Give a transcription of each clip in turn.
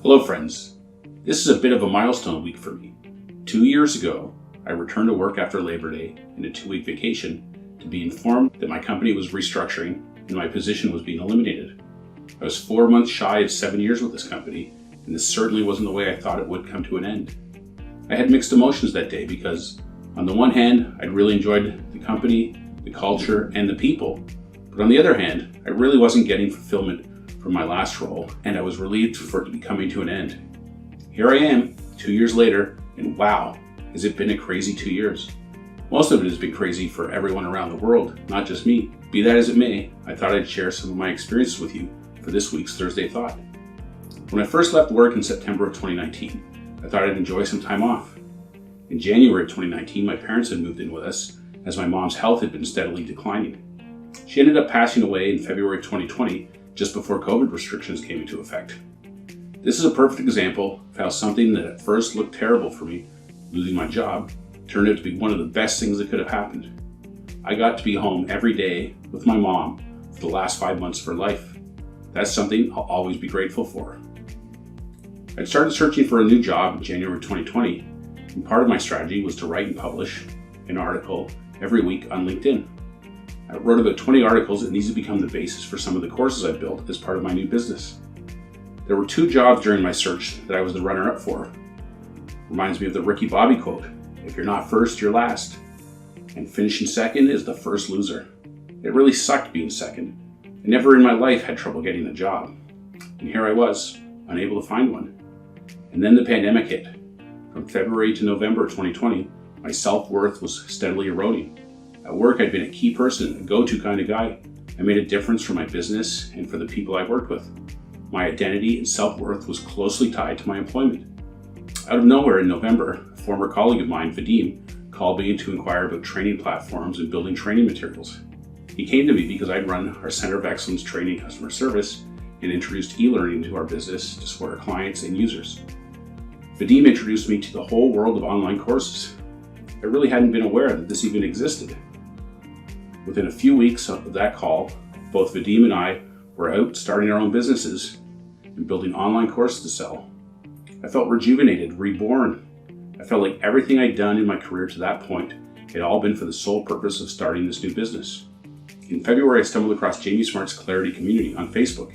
Hello friends, this is a bit of a milestone week for me. 2 years ago, I returned to work after Labor Day and a 2-week vacation to be informed that my company was restructuring and my position was being eliminated. I was 4 months shy of 7 years with this company, and this certainly wasn't the way I thought it would come to an end. I had mixed emotions that day because, on the one hand, I'd really enjoyed the company, the culture, and the people, but on the other hand, I really wasn't getting fulfillment from my last role, and I was relieved for it to be coming to an end. Here I am, 2 years later, and wow, has it been a crazy 2 years. Most of it has been crazy for everyone around the world, not just me. Be that as it may, I thought I'd share some of my experiences with you for this week's Thursday Thought. When I first left work in September of 2019, I thought I'd enjoy some time off. In January of 2019, my parents had moved in with us as my mom's health had been steadily declining. She ended up passing away in February of 2020, just before COVID restrictions came into effect. This is a perfect example of how something that at first looked terrible for me, losing my job, turned out to be one of the best things that could have happened. I got to be home every day with my mom for the last 5 months of her life. That's something I'll always be grateful for. I started searching for a new job in January 2020, and part of my strategy was to write and publish an article every week on LinkedIn. I wrote about 20 articles, and these have become the basis for some of the courses I built as part of my new business. There were 2 jobs during my search that I was the runner-up for. Reminds me of the Ricky Bobby quote, "If you're not first, you're last." And finishing second is the first loser. It really sucked being second. I never in my life had trouble getting a job. And here I was, unable to find one. And then the pandemic hit. From February to November 2020, my self-worth was steadily eroding. At work, I'd been a key person, a go-to kind of guy. I made a difference for my business and for the people I worked with. My identity and self-worth was closely tied to my employment. Out of nowhere in November, a former colleague of mine, Vadim, called me to inquire about training platforms and building training materials. He came to me because I'd run our Center of Excellence Training Customer Service and introduced e-learning to our business to support our clients and users. Vadim introduced me to the whole world of online courses. I really hadn't been aware that this even existed. Within a few weeks of that call, both Vadim and I were out starting our own businesses and building online courses to sell. I felt rejuvenated, reborn. I felt like everything I'd done in my career to that point had all been for the sole purpose of starting this new business. In February, I stumbled across Jamie Smart's Clarity community on Facebook.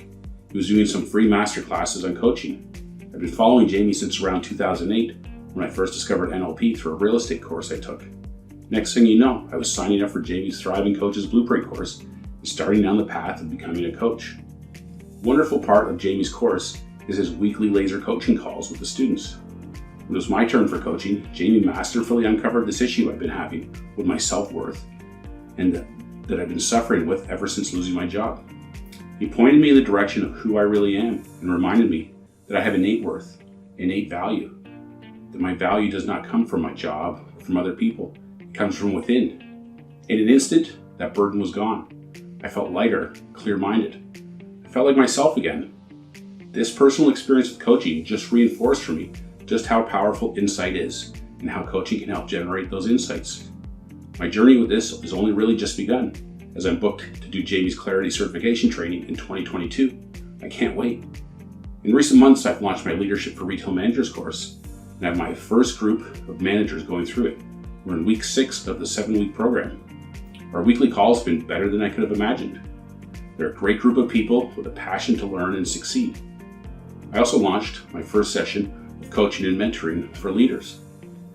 He was doing some free masterclasses on coaching. I've been following Jamie since around 2008 when I first discovered NLP through a real estate course I took. Next thing you know, I was signing up for Jamie's Thriving Coaches Blueprint course and starting down the path of becoming a coach. A wonderful part of Jamie's course is his weekly laser coaching calls with the students. When it was my turn for coaching, Jamie masterfully uncovered this issue I've been having with my self-worth and that I've been suffering with ever since losing my job. He pointed me in the direction of who I really am and reminded me that I have innate worth, innate value, that my value does not come from my job or from other people. Comes from within. In an instant, that burden was gone. I felt lighter, clear-minded. I felt like myself again. This personal experience with coaching just reinforced for me just how powerful insight is and how coaching can help generate those insights. My journey with this has only really just begun, as I'm booked to do Jamie's Clarity certification training in 2022. I can't wait. In recent months, I've launched my Leadership for Retail Managers course, and I have my first group of managers going through it. We're in week 6 of the 7-week program. Our weekly calls have been better than I could have imagined. They're a great group of people with a passion to learn and succeed. I also launched my first session of coaching and mentoring for leaders.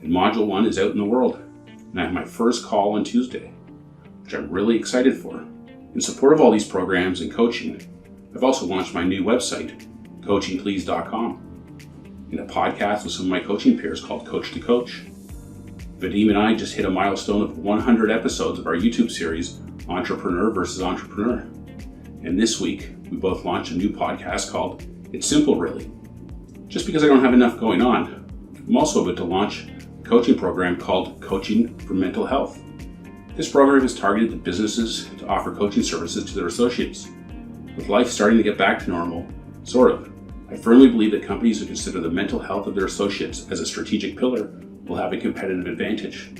And Module 1 is out in the world. And I have my first call on Tuesday, which I'm really excited for. In support of all these programs and coaching, I've also launched my new website, coachingplease.com, and a podcast with some of my coaching peers called Coach to Coach. Vadim and I just hit a milestone of 100 episodes of our YouTube series, Entrepreneur versus Entrepreneur. And this week, we both launched a new podcast called It's Simple Really. Just because I don't have enough going on, I'm also about to launch a coaching program called Coaching for Mental Health. This program is targeted to businesses to offer coaching services to their associates. With life starting to get back to normal, sort of, I firmly believe that companies who consider the mental health of their associates as a strategic pillar will have a competitive advantage.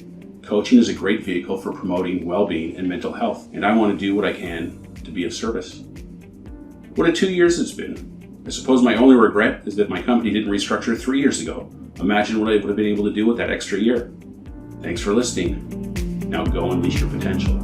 Coaching is a great vehicle for promoting well-being and mental health, and I want to do what I can to be of service. What a 2 years it's been. I suppose my only regret is that my company didn't restructure 3 years ago. Imagine what I would have been able to do with that extra year. Thanks for listening. Now go unleash your potential.